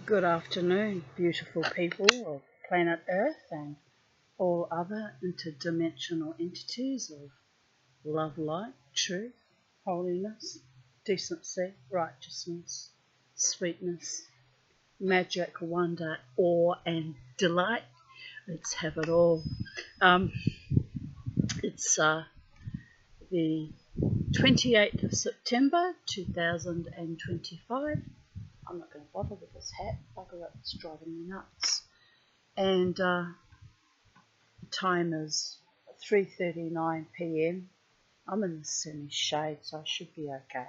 Good afternoon, beautiful people of planet Earth and all other interdimensional entities of love, light, truth, holiness, decency, righteousness, sweetness, magic, wonder, awe and delight. Let's have it all. It's the 28th of September 2025. I'm not going to bother with this hat. Bugger it, it's driving me nuts. And the time is 3:39 p.m. I'm in the semi-shade, so I should be okay.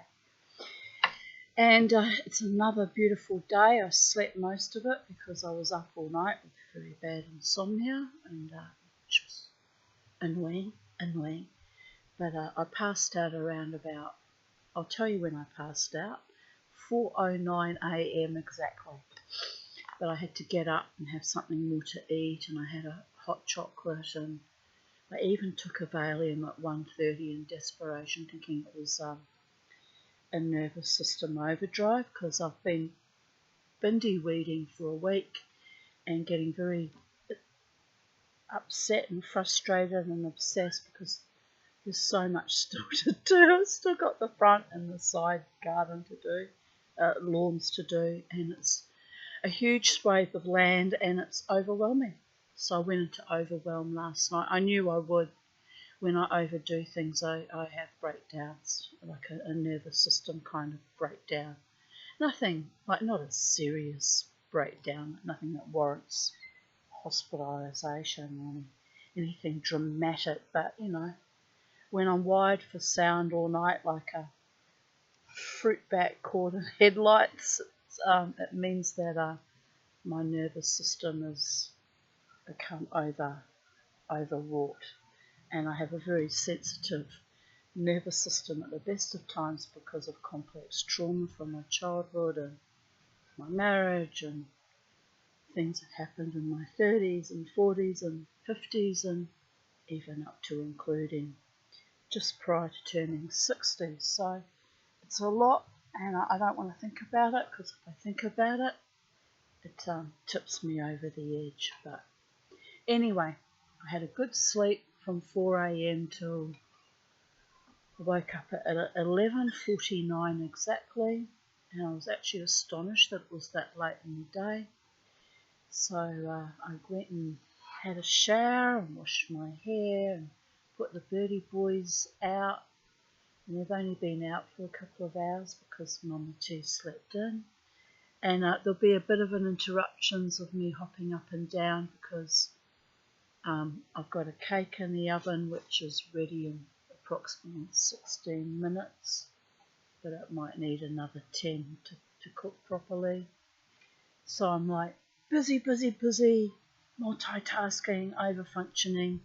And it's another beautiful day. I slept most of it because I was up all night with very bad insomnia, and which was annoying. But I passed out around about, I'll tell you when I passed out, 4:09 a.m. exactly. But I had to get up and have something more to eat, and I had a hot chocolate, and I even took a Valium at 1:30 in desperation, thinking it was a nervous system overdrive, because I've been bindi weeding for a week and getting very upset and frustrated and obsessed because there's so much still to do. I've still got the front and the side garden to do. Lawns to do, and it's a huge swathe of land and it's overwhelming. So I went into overwhelm last night. I knew I would. When I overdo things, I have breakdowns, like a nervous system kind of breakdown. Nothing, like not a serious breakdown, nothing that warrants hospitalisation or anything dramatic, but you know, when I'm wired for sound all night like a fruit bat caught in headlights, it means that my nervous system has become overwrought, and I have a very sensitive nervous system at the best of times because of complex trauma from my childhood and my marriage and things that happened in my 30s and 40s and 50s and even up to including just prior to turning 60. So it's a lot, and I don't want to think about it, because if I think about it, it tips me over the edge. But anyway, I had a good sleep from 4 a.m. till I woke up at 11:49 exactly, and I was actually astonished that it was that late in the day. So I went and had a shower and washed my hair and put the birdie boys out. And they've only been out for a couple of hours because Mama T slept in. And there'll be a bit of an interruptions of me hopping up and down because I've got a cake in the oven which is ready in approximately 16 minutes, but it might need another 10 to cook properly. So I'm like busy, multitasking, over-functioning,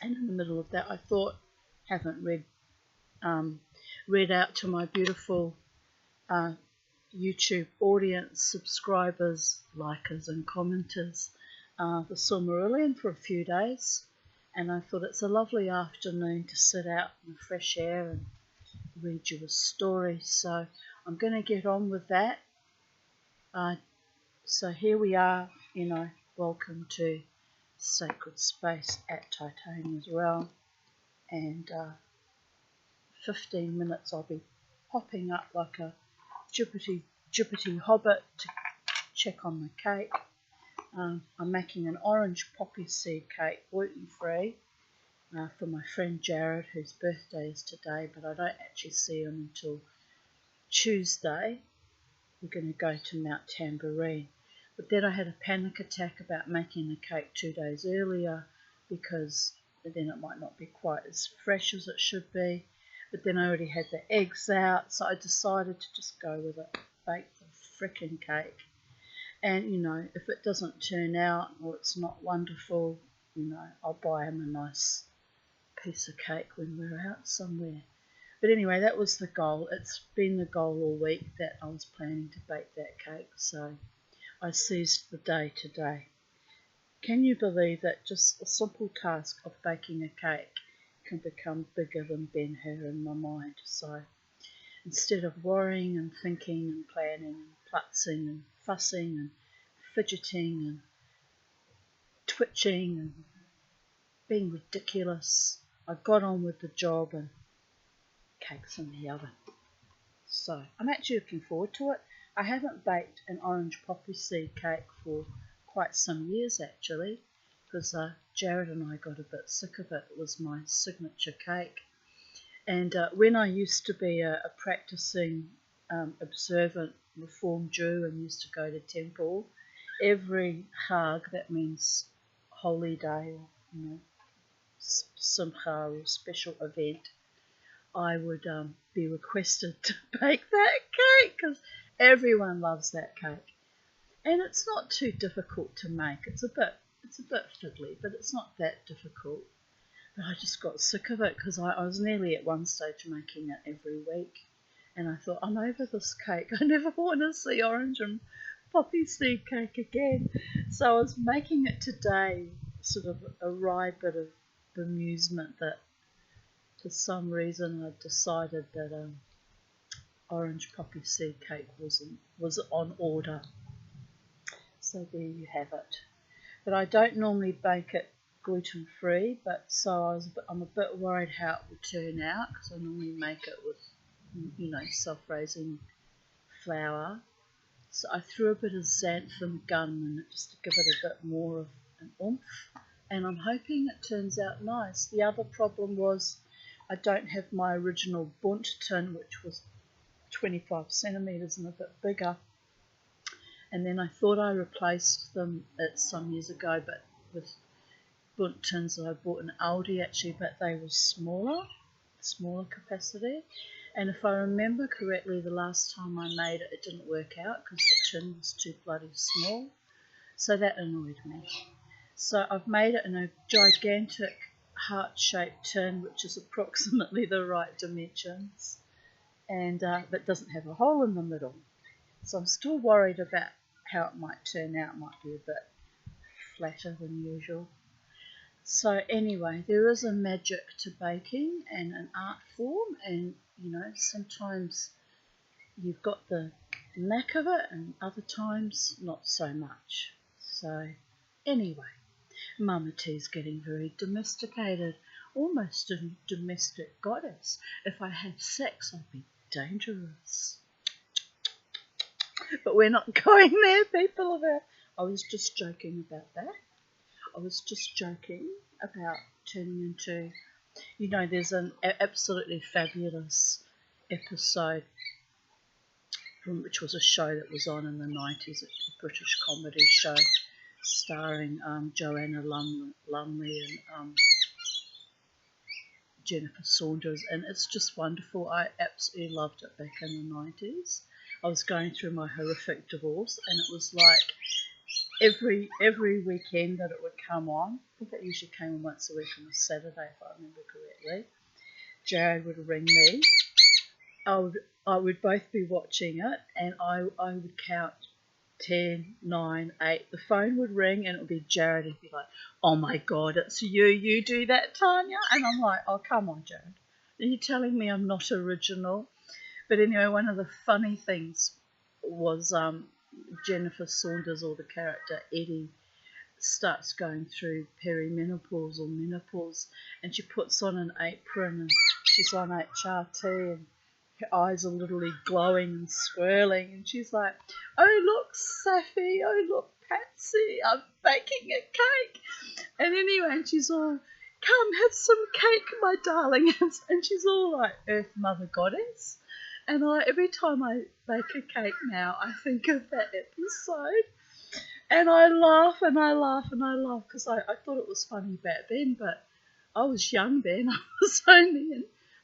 and in the middle of that I thought, haven't read out to my beautiful YouTube audience, subscribers, likers and commenters the Silmarillion for a few days, and I thought it's a lovely afternoon to sit out in the fresh air and read you a story, so I'm going to get on with that. So here we are, you know, welcome to Sacred Space at Titania's Realm, and 15 minutes I'll be popping up like a Jupity hobbit to check on the cake. I'm making an orange poppy seed cake, gluten-free, for my friend Jared, whose birthday is today, but I don't actually see him until Tuesday. We're going to go to Mount Tamborine. But then I had a panic attack about making the cake 2 days earlier because then it might not be quite as fresh as it should be. But then I already had the eggs out, so I decided to just go with it, bake the frickin' cake. And, you know, if it doesn't turn out or it's not wonderful, you know, I'll buy him a nice piece of cake when we're out somewhere. But anyway, that was the goal. It's been the goal all week that I was planning to bake that cake, so I seized the day today. Can you believe that just a simple task of baking a cake can become bigger than Ben-Hur in my mind? So instead of worrying and thinking and planning futzing and fussing and fidgeting and twitching and being ridiculous. I got on with the job and cake's in the oven. So I'm actually looking forward to it. I haven't baked an orange poppy seed cake for quite some years actually, because Jared and I got a bit sick of it. It was my signature cake. And when I used to be a practicing observant Reformed Jew and used to go to temple, every Hag, that means holy day or simcha or special event, I would be requested to bake that cake because everyone loves that cake, and it's not too difficult to make. It's a bit fiddly, but it's not that difficult. But I just got sick of it because I was nearly at one stage making it every week, and I thought, I'm over this cake. I never want to see orange and poppy seed cake again. So I was making it today, sort of a wry bit of bemusement that for some reason I decided that orange poppy seed cake was on order. So there you have it. But I don't normally bake it gluten free, but so I'm a bit worried how it will turn out because I normally make it with self-raising flour. So I threw a bit of xanthan gum in it just to give it a bit more of an oomph, and I'm hoping it turns out nice. The other problem was I don't have my original bunt tin, which was 25 centimetres and a bit bigger, and then I thought I replaced them some years ago, but with bunt tins that I bought in Aldi actually, but they were smaller capacity. And if I remember correctly, the last time I made it, it didn't work out because the tin was too bloody small. So that annoyed me. So I've made it in a gigantic heart-shaped tin, which is approximately the right dimensions, and but doesn't have a hole in the middle. So I'm still worried about how it might turn out. It might be a bit flatter than usual. So anyway, there is a magic to baking and an art form, and sometimes you've got the knack of it and other times not so much. So anyway, Mama T's getting very domesticated, almost a domestic goddess. If I had sex, I'd be dangerous. But we're not going there, people. I was just joking about that. I was just joking about turning into, there's an absolutely fabulous episode which was a show that was on in the 90s, a British comedy show starring Joanna Lumley and Jennifer Saunders, and it's just wonderful. I absolutely loved it back in the 90s. I was going through my horrific divorce, and it was like every weekend that it would come on. I think it usually came on once a week on a Saturday, if I remember correctly. Jared would ring me. I would both be watching it, and I would count 10, 9, 8. The phone would ring, and it would be Jared. He'd be like, "Oh my God, it's you! You do that, Tanya?" And I'm like, "Oh, come on, Jared. Are you telling me I'm not original?" But anyway, one of the funny things was Jennifer Saunders, or the character Eddie, starts going through perimenopause or menopause, and she puts on an apron and she's on HRT, and her eyes are literally glowing and swirling, and she's like, "Oh look, Safi, oh look, Patsy, I'm baking a cake." And anyway, and she's all, "Come have some cake, my darling," and she's all like Earth Mother Goddess. And every time I bake a cake now, I think of that episode. And I laugh and I laugh and I laugh because I thought it was funny back then, but I was young then. I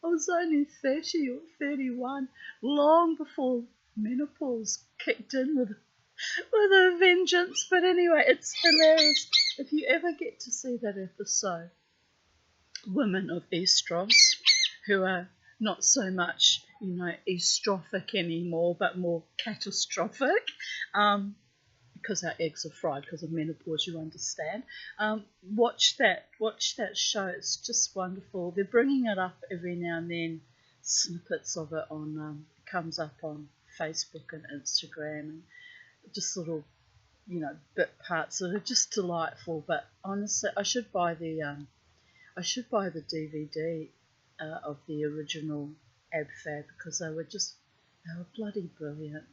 was only 30 or 31, long before menopause kicked in with a vengeance. But anyway, it's hilarious. If you ever get to see that episode, women of Estros, who are not so much, estrophic anymore, but more catastrophic, because our eggs are fried because of menopause, you understand. Watch that show. It's just wonderful. They're bringing it up every now and then, snippets of it on, it comes up on Facebook and Instagram, and just little, bit parts that are just delightful. But honestly, I should buy the DVD of the original Ab Fab, because they were bloody brilliant.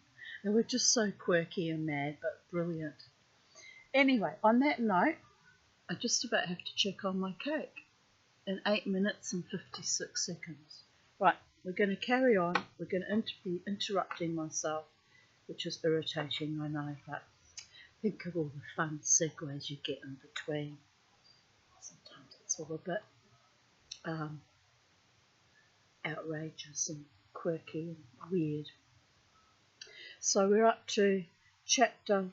They were just so quirky and mad, but brilliant. Anyway, on that note, I just about have to check on my cake in 8 minutes and 56 seconds. Right, we're going to carry on. We're going to be interrupting myself, which is irritating, I know, but think of all the fun segues you get in between. Sometimes it's all a bit outrageous and quirky and weird. So we're up to chapter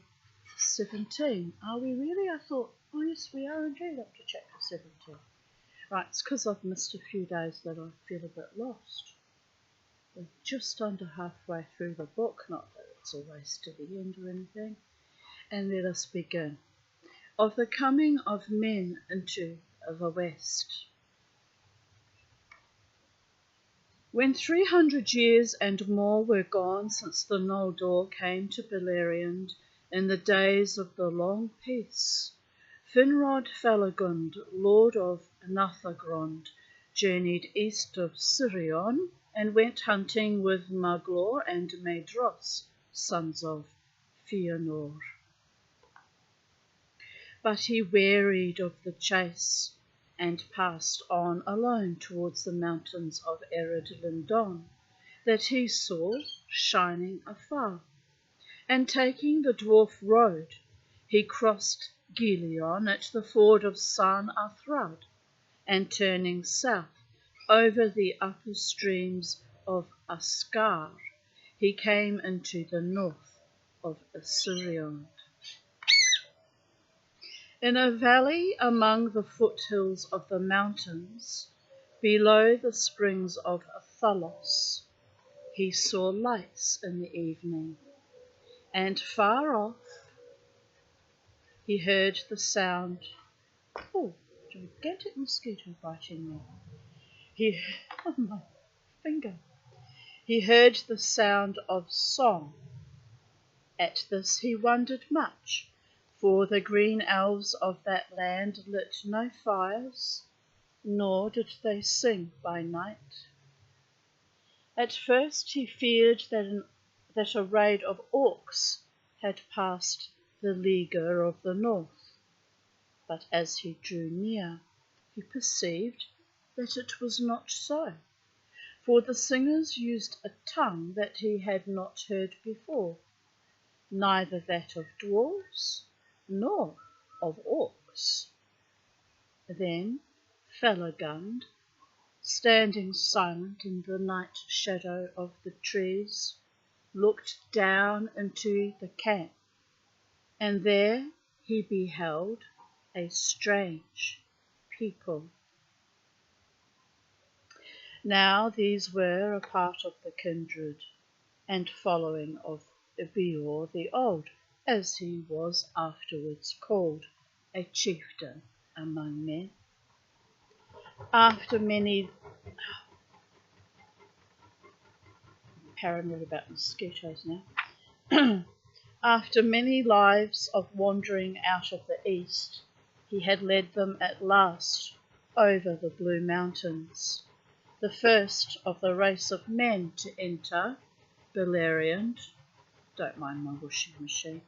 17. Are we really? I thought, oh yes, we are indeed up to chapter 17. Right, it's because I've missed a few days that I feel a bit lost. We're just under halfway through the book, not that it's always to the end or anything. And let us begin. Of the coming of men into the West. When 300 years and more were gone since the Noldor came to Beleriand in the days of the long peace, Finrod Felagund, lord of Nathagrond, journeyed east of Sirion and went hunting with Maglor and Maedhros, sons of Fëanor. But he wearied of the chase and passed on alone towards the mountains of Ered Lindon, that he saw shining afar. And taking the dwarf road, he crossed Gilion at the ford of San Athrad, and turning south over the upper streams of Ascar, he came into the north of Sirion. In a valley among the foothills of the mountains, below the springs of Thalos, he saw lights in the evening, and far off he heard the sound. Oh, gigantic mosquito biting me. Oh my finger. He heard the sound of song. At this he wondered much, for the green elves of that land lit no fires, nor did they sing by night. At first he feared that a raid of orcs had passed the leaguer of the north, but as he drew near, he perceived that it was not so, for the singers used a tongue that he had not heard before, neither that of dwarves nor of orcs. Then Felagund, standing silent in the night shadow of the trees, looked down into the camp, and there he beheld a strange people. Now these were a part of the kindred and following of Beor the Old, as he was afterwards called, a chieftain among men. After many paranoid about mosquitoes now. After many lives of wandering out of the east, he had led them at last over the Blue Mountains, the first of the race of men to enter Beleriand. Don't mind my washing machine.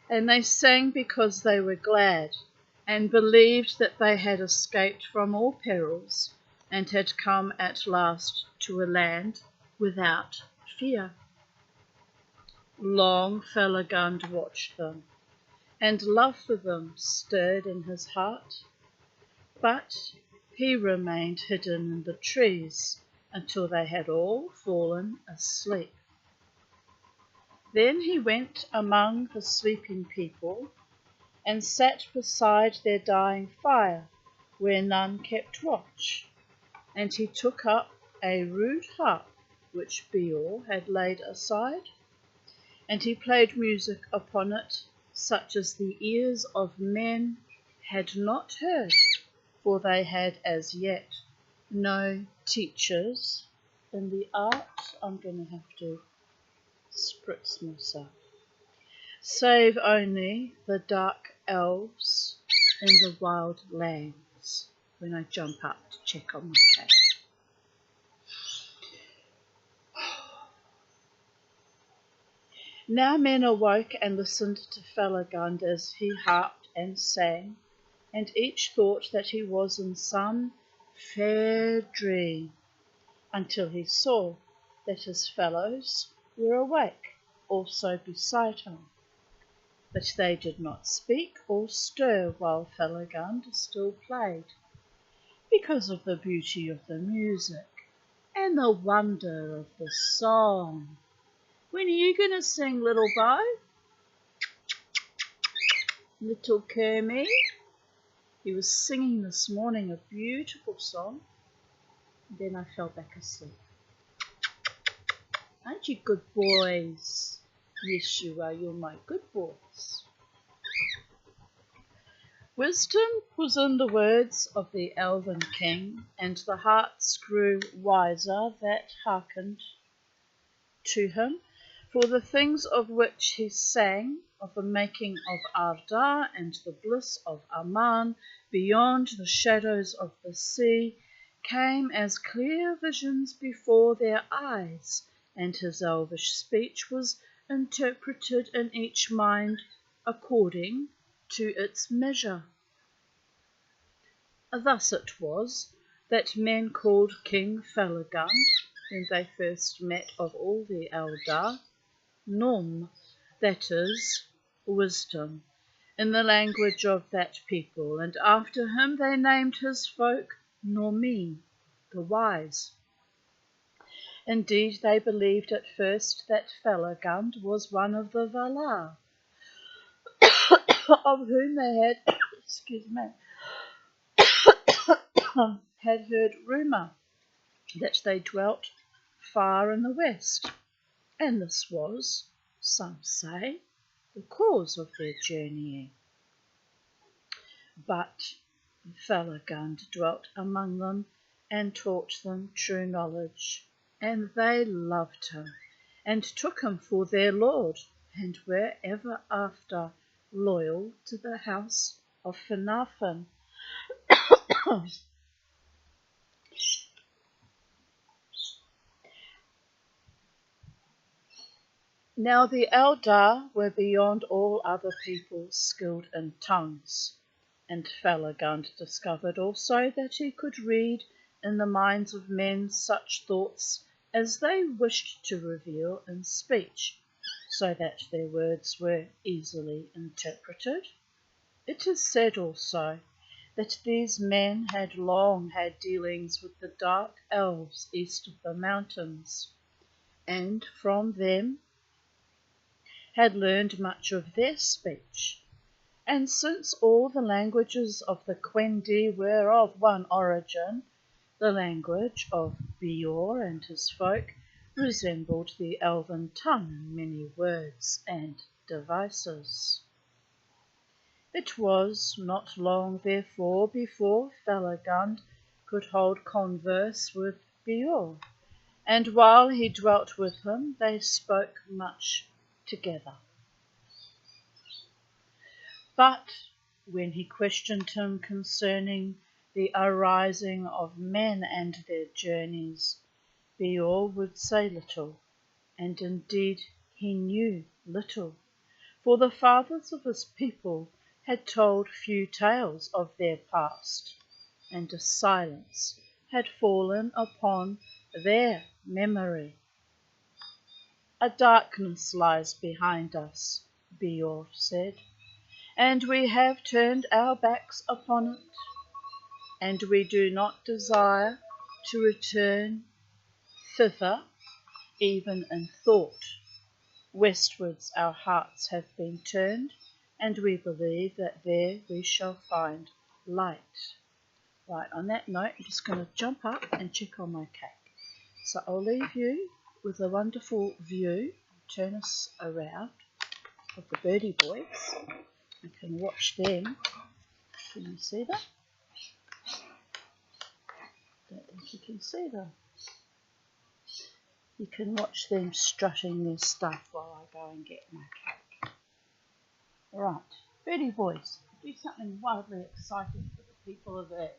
And they sang because they were glad, and believed that they had escaped from all perils, and had come at last to a land without fear. Long Felagund watched them, and love for them stirred in his heart, but he remained hidden in the trees until they had all fallen asleep. Then he went among the sleeping people, and sat beside their dying fire, where none kept watch, and he took up a rude harp which Beor had laid aside, and he played music upon it, such as the ears of men had not heard, for they had as yet no teachers in the art. I'm going to have to spritz myself. Save only the dark elves in the wild lands when I jump up to check on my cat. Now men awoke and listened to Felagund as he harped and sang, and each thought that he was in some fair dream, until he saw that his fellows were awake also beside him. But they did not speak or stir while Felagund still played, because of the beauty of the music and the wonder of the song. When are you going to sing, little Bo? Little Kermie? He was singing this morning a beautiful song. Then I fell back asleep. Aren't you good boys? Yes, you are. You're my good boys. Wisdom was in the words of the Elven King, and the hearts grew wiser that hearkened to him, for the things of which he sang, of the making of Ardar and the bliss of Aman beyond the shadows of the sea, came as clear visions before their eyes, and his elvish speech was interpreted in each mind according to its measure. Thus it was that men called King Felagund, when they first met of all the Eldar, Nom, that is, wisdom, in the language of that people, and after him they named his folk Normin, the wise. Indeed, they believed at first that Felagund was one of the Valar, of whom they had, had heard rumour that they dwelt far in the west, and this was, some say, the cause of their journeying. But Felagund dwelt among them and taught them true knowledge, and they loved him and took him for their lord, and were ever after loyal to the house of Finarfin. Now the Eldar were beyond all other people skilled in tongues, and Felagund discovered also that he could read in the minds of men such thoughts as they wished to reveal in speech, so that their words were easily interpreted. It is said also that these men had long had dealings with the dark elves east of the mountains, and from them had learned much of their speech. And since all the languages of the Quendi were of one origin, the language of Beor and his folk resembled the elven tongue in many words and devices. It was not long, therefore, before Felagund could hold converse with Beor, and while he dwelt with him, they spoke much together. But when he questioned him concerning the arising of men and their journeys, Beor would say little, and indeed he knew little, for the fathers of his people had told few tales of their past, and a silence had fallen upon their memory. A darkness lies behind us, Beor said, and we have turned our backs upon it, and we do not desire to return thither, even in thought. Westwards our hearts have been turned, and we believe that there we shall find light. Right, on that note, I'm just going to jump up and check on my cake. So I'll leave you with a wonderful view, turn us around, of the birdie boys. You can watch them. Can you see them? Don't think you can see them. You can watch them strutting their stuff while I go and get my cake. Right, Birdie boys, do something wildly exciting for the people of Earth.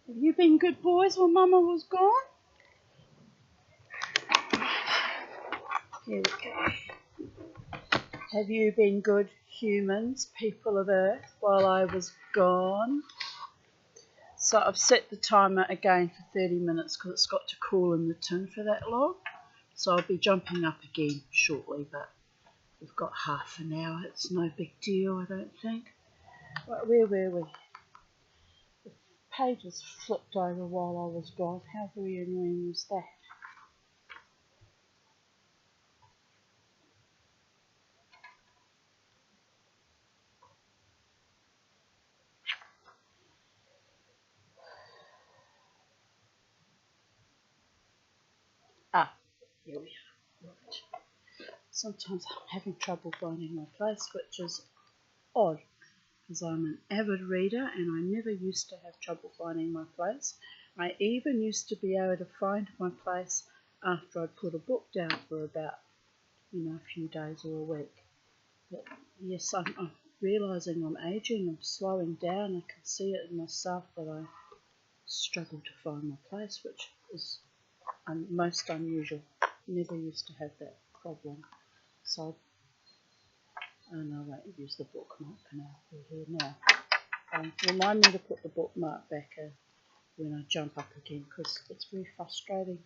Have you been good boys while Mama was gone? Here we go. Have you been good humans, people of Earth, while I was gone? So I've set the timer again for 30 minutes because it's got to cool in the tin for that long. So I'll be jumping up again shortly, but we've got half an hour. It's no big deal, I don't think. Right, where were we? The pages flipped over while I was gone. How very annoying was that? Ah, here we are. Right. Sometimes I'm having trouble finding my place, which is odd because I'm an avid reader and I never used to have trouble finding my place. I even used to be able to find my place after I'd put a book down for about, a few days or a week. But yes, I'm realising I'm aging, I'm slowing down. I can see it in myself that I struggle to find my place, which is most unusual. Never used to have that problem. So, oh no, I won't use the bookmark now. We're here now. Remind me to put the bookmark back when I jump up again, because it's very frustrating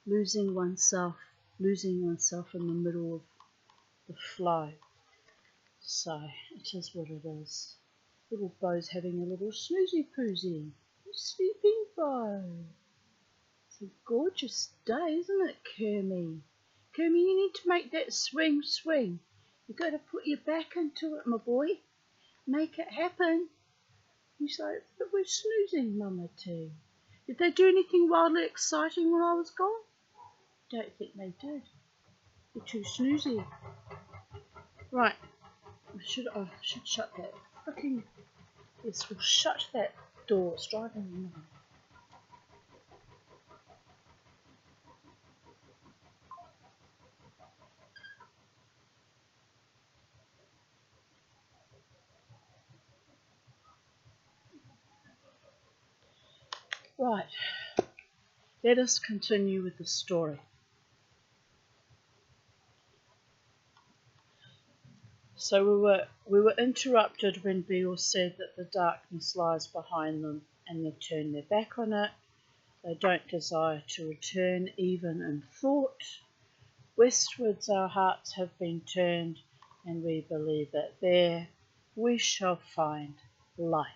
losing oneself in the middle of the flow. So it is what it is. Little Bo's having a little snoozy poosy. Sleeping Bo. It's a gorgeous day, isn't it, Kermie? Kermie, you need to make that swing. You've got to put your back into it, my boy. Make it happen. He's like, but we're snoozing, Mama T. Did they do anything wildly exciting when I was gone? Don't think they did. They're too snoozy. Right. I should shut that fucking... Yes, we'll shut that door. It's driving me mad. Right. Let us continue with the story. So we were interrupted when Beale said that the darkness lies behind them and they've turned their back on it. They don't desire to return even in thought. Westwards our hearts have been turned, and we believe that there we shall find light.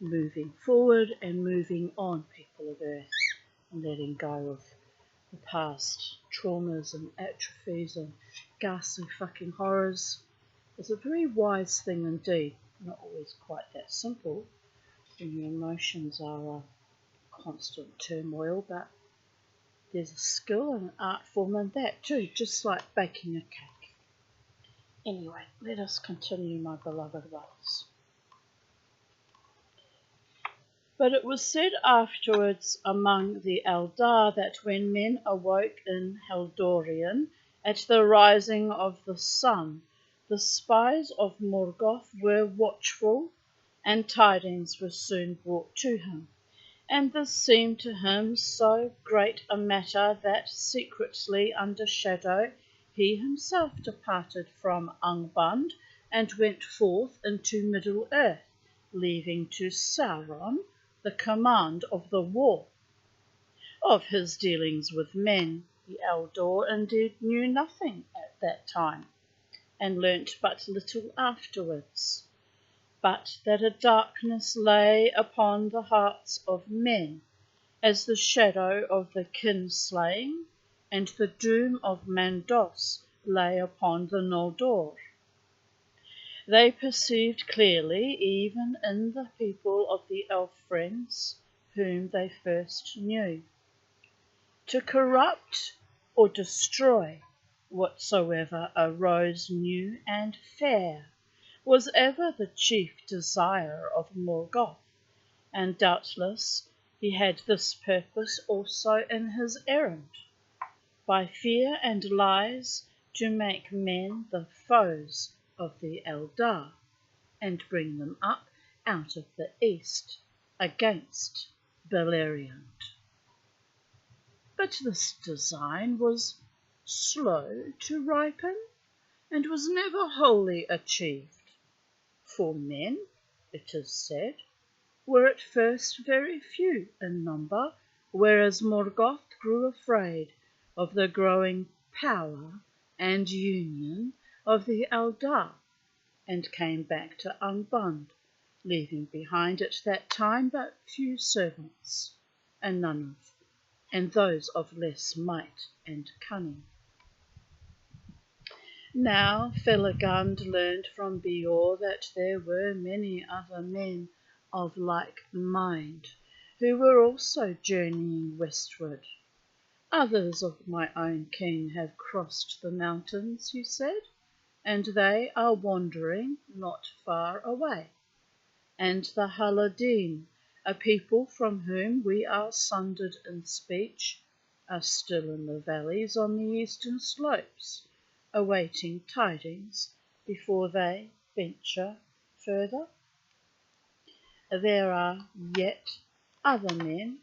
Moving forward and moving on, people of Earth, and letting go of the past traumas and atrophies and ghastly fucking horrors is a very wise thing indeed. Not always quite that simple when your emotions are a constant turmoil, but there's a skill and an art form in that too, just like baking a cake. Anyway, let us continue, my beloved ones. But it was said afterwards among the Eldar that when men awoke in Heldorian at the rising of the sun, the spies of Morgoth were watchful, and tidings were soon brought to him. And this seemed to him so great a matter that secretly under shadow he himself departed from Angband and went forth into Middle-earth, leaving to Sauron the command of the war. Of his dealings with men, the Eldor indeed knew nothing at that time, and learnt but little afterwards, but that a darkness lay upon the hearts of men, as the shadow of the kin-slaying, and the doom of Mandos lay upon the Noldor. They perceived clearly, even in the people of the Elf-friends, whom they first knew. To corrupt or destroy whatsoever arose new and fair was ever the chief desire of Morgoth, and doubtless he had this purpose also in his errand, by fear and lies to make men the foes of the Eldar, and bring them up out of the east against Beleriand. But this design was slow to ripen, and was never wholly achieved. For men, it is said, were at first very few in number, whereas Morgoth grew afraid of the growing power and union of the Eldar, and came back to Angband, leaving behind at that time but few servants, and those of less might and cunning. Now Felagund learned from Beor that there were many other men of like mind, who were also journeying westward. Others of my own kin have crossed the mountains, he said, and they are wandering not far away. And the Haladin, a people from whom we are sundered in speech, are still in the valleys on the eastern slopes, awaiting tidings before they venture further. There are yet other men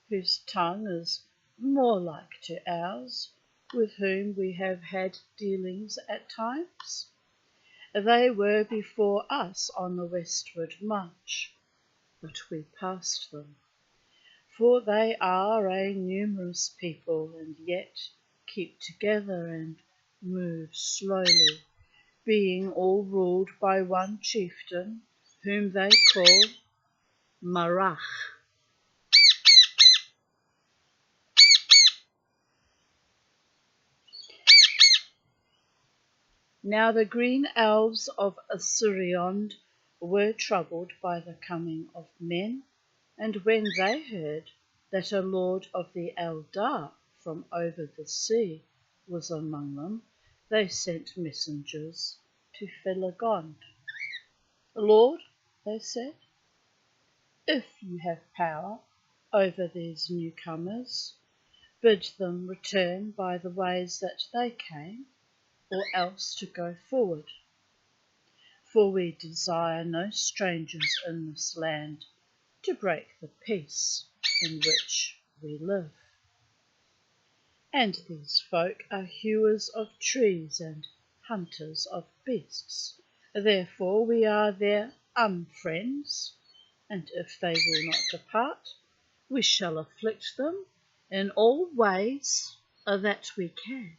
whose tongue is more like to ours, with whom we have had dealings at times. They were before us on the westward march, but we passed them. For they are a numerous people, and yet keep together and move slowly, being all ruled by one chieftain, whom they call Marach. Now the green elves of Assyriand were troubled by the coming of men, and when they heard that a lord of the Eldar from over the sea was among them, they sent messengers to Felagond. Lord, they said, if you have power over these newcomers, bid them return by the ways that they came, or else to go forward. For we desire no strangers in this land to break the peace in which we live. And these folk are hewers of trees and hunters of beasts. Therefore we are their unfriends, and if they will not depart, we shall afflict them in all ways that we can.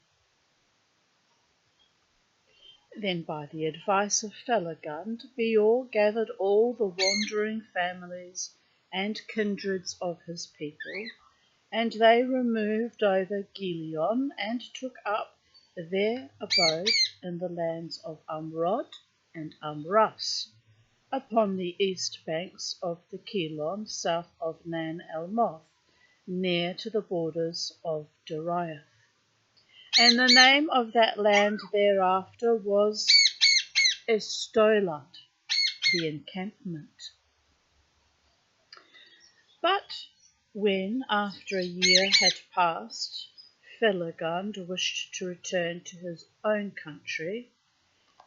Then by the advice of Felagund, Beor gathered all the wandering families and kindreds of his people, and they removed over Gilion and took up their abode in the lands of Amrod and Amras, upon the east banks of the Kilon, south of Nan Elmoth, near to the borders of Dariath. And the name of that land thereafter was Estolad, the encampment. But when, after a year had passed, Felagund wished to return to his own country,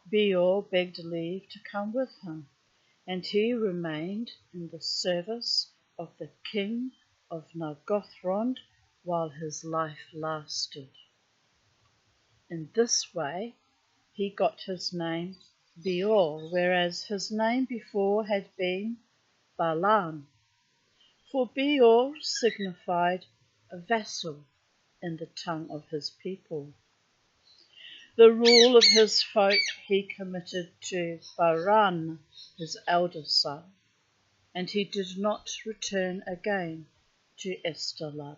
Beor begged leave to come with him, and he remained in the service of the king of Nargothrond while his life lasted. In this way he got his name Beor, whereas his name before had been Balan. For Beor signified a vassal in the tongue of his people. The rule of his folk he committed to Baran, his elder son, and he did not return again to Estolad.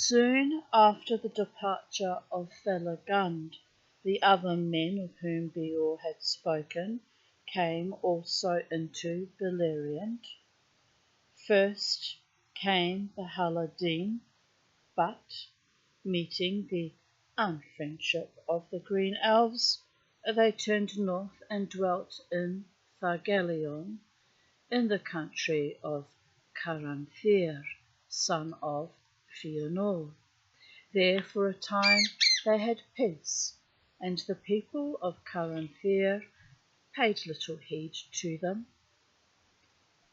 Soon after the departure of Felagund, the other men of whom Beor had spoken came also into Beleriand. First came the Haladim, but, meeting the unfriendship of the Green Elves, they turned north and dwelt in Thargelion, in the country of Caranthir, son of Fionor. There for a time they had peace, and the people of Caranthir paid little heed to them.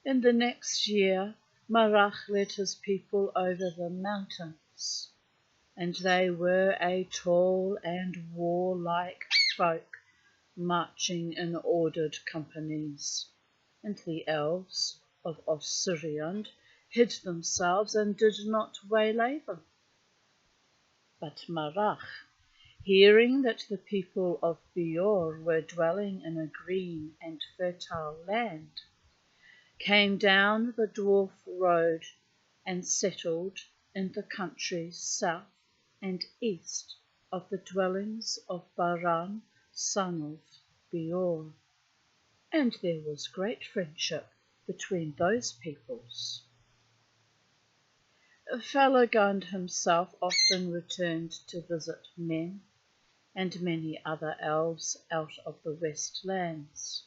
In the next year Marach led his people over the mountains, and they were a tall and warlike folk, marching in ordered companies, and the elves of Osiriand hid themselves and did not waylay them. But Marach, hearing that the people of Beor were dwelling in a green and fertile land, came down the dwarf road and settled in the country south and east of the dwellings of Baran, son of Beor. And there was great friendship between those peoples. Felagund himself often returned to visit men and many other elves out of the west lands.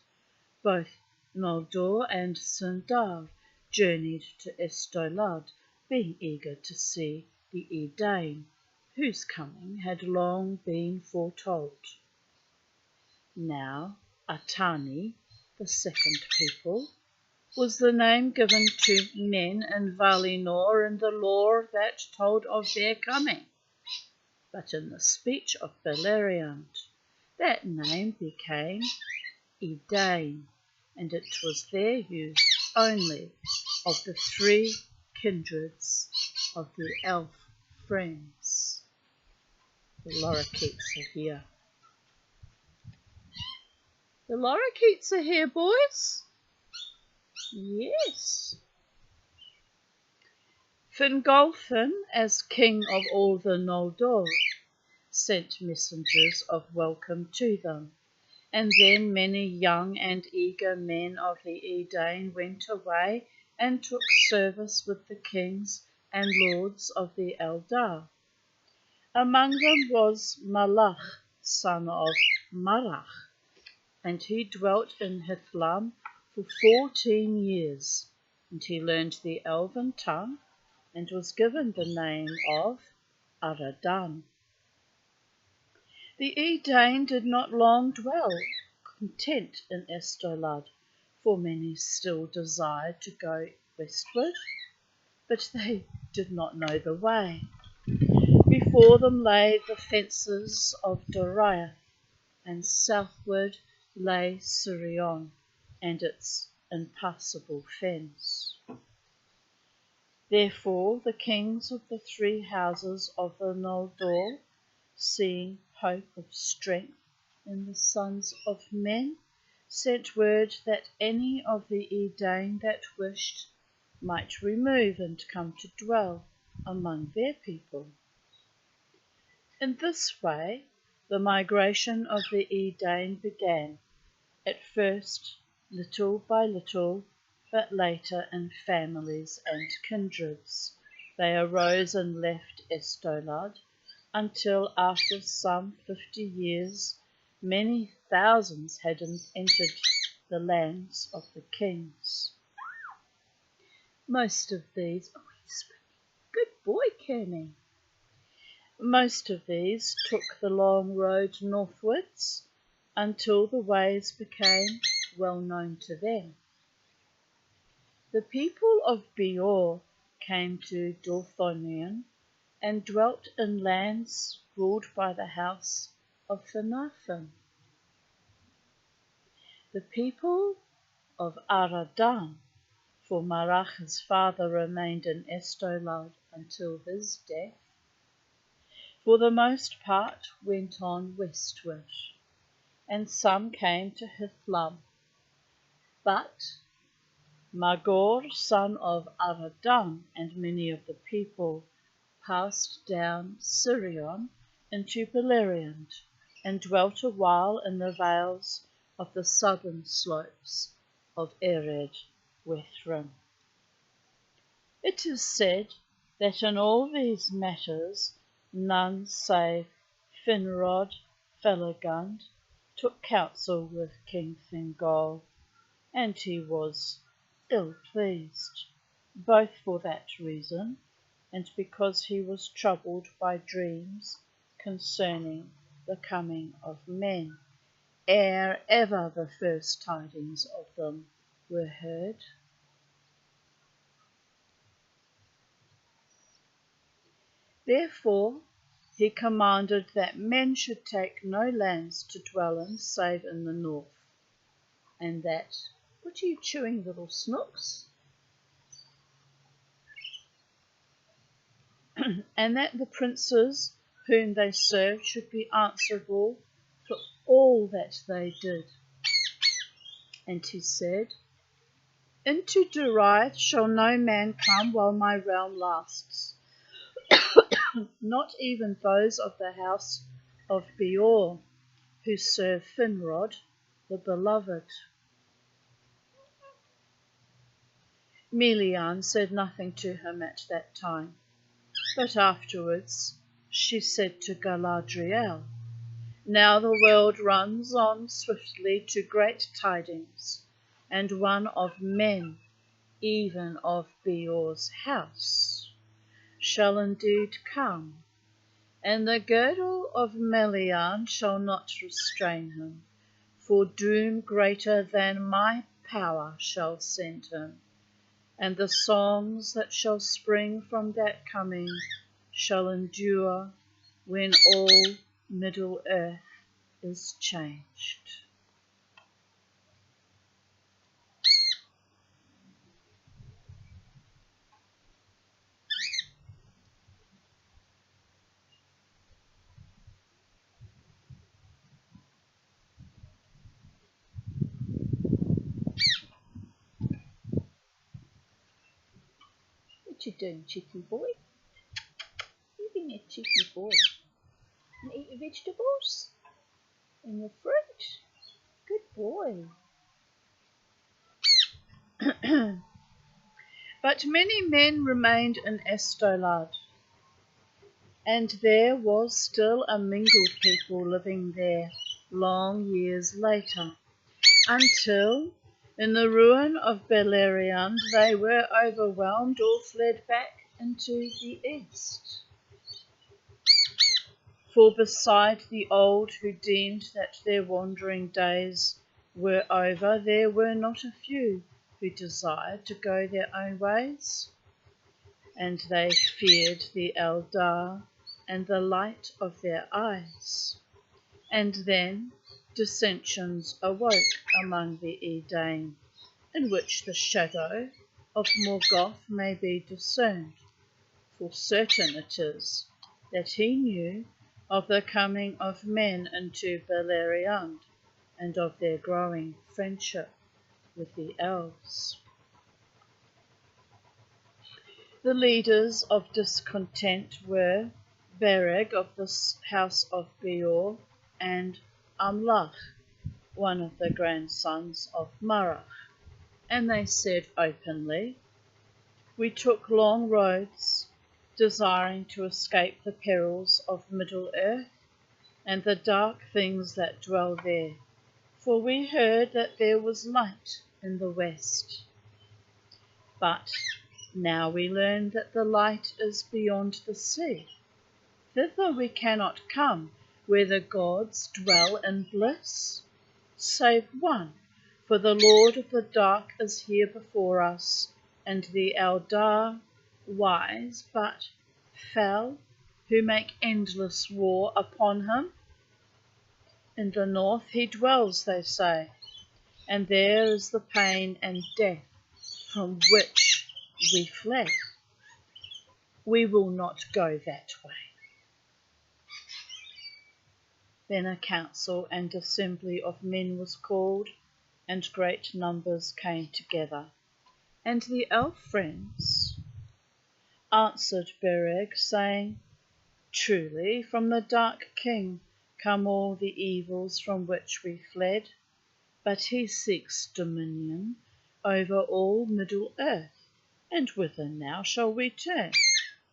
Both Noldor and Sindar journeyed to Estolad, being eager to see the Edain, whose coming had long been foretold. Now Atani, the second people, was the name given to men in Valinor in the lore that told of their coming. But in the speech of Beleriand, that name became Edain, and it was there used only of the three kindreds of the elf friends. The lorikeets are here. The lorikeets are here, boys. Yes. Fingolfin, as king of all the Noldor, sent messengers of welcome to them, and then many young and eager men of the Edain went away and took service with the kings and lords of the Eldar. Among them was Malach, son of Marach, and he dwelt in Hithlam for 14 years, and he learned the Elven tongue and was given the name of Aradan. The Edain did not long dwell content in Estolad, for many still desired to go westward, but they did not know the way. Before them lay the fences of Doriath, and southward lay Sirion and its impassable fens. Therefore the kings of the three houses of the Noldor, seeing hope of strength in the sons of men, sent word that any of the Edain that wished might remove and come to dwell among their people. In this way the migration of the Edain began, at first little by little, but later in families and kindreds. They arose and left Estolad, until after some 50 years many thousands had entered the lands of the kings. Most of these, good boy, Kenny. Most of these took the long road northwards until the ways became well known to them. The people of Beor came to Dorthonion and dwelt in lands ruled by the house of Finarfin. The people of Aradan, for Marach's father remained in Estolad until his death, for the most part went on westward, and some came to Hithlam. But Magor, son of Aradan, and many of the people passed down Sirion into Beleriand, and dwelt a while in the vales of the southern slopes of Ered Wethrin. It is said that in all these matters none save Finrod Felagund took counsel with King Thingol, and he was ill pleased, both for that reason and because he was troubled by dreams concerning the coming of men, ere ever the first tidings of them were heard. Therefore he commanded that men should take no lands to dwell in save in the north, and that, what are you chewing, little snooks? And that the princes whom they served should be answerable for all that they did. And he said, Into Doriath shall no man come while my realm lasts, not even those of the house of Beor, who serve Finrod, the beloved. Melian said nothing to him at that time, but afterwards she said to Galadriel, Now the world runs on swiftly to great tidings, and one of men, even of Beor's house, shall indeed come, And the girdle of Melian shall not restrain him, for doom greater than my power shall send him. And the songs that shall spring from that coming shall endure when all Middle Earth is changed. What you doing, cheeky boy? You being a cheeky boy. And eat your vegetables and your fruit. Good boy. But many men remained in Estolad, and there was still a mingled people living there long years later, until in the ruin of Beleriand they were overwhelmed or fled back into the east. For beside the old who deemed that their wandering days were over, there were not a few who desired to go their own ways, and they feared the Eldar and the light of their eyes. And then dissensions awoke among the Edain, in which the shadow of Morgoth may be discerned. For certain it is that he knew of the coming of men into Beleriand, and of their growing friendship with the elves. The leaders of discontent were Bereg of the house of Beor, and Amlach, one of the grandsons of Marach. And they said openly, "We took long roads, desiring to escape the perils of Middle-earth and the dark things that dwell there, for we heard that there was light in the west. But now we learn that the light is beyond the sea. Thither we cannot come, where the gods dwell in bliss, save one, for the Lord of the Dark is here before us, and the Eldar, wise but fell, who make endless war upon him. In the north he dwells, they say, and there is the pain and death from which we fled. We will not go that way." Then a council and assembly of men was called, and great numbers came together. And the elf friends answered Bereg, saying, "Truly from the Dark King come all the evils from which we fled, but he seeks dominion over all Middle-earth, and whither now shall we turn?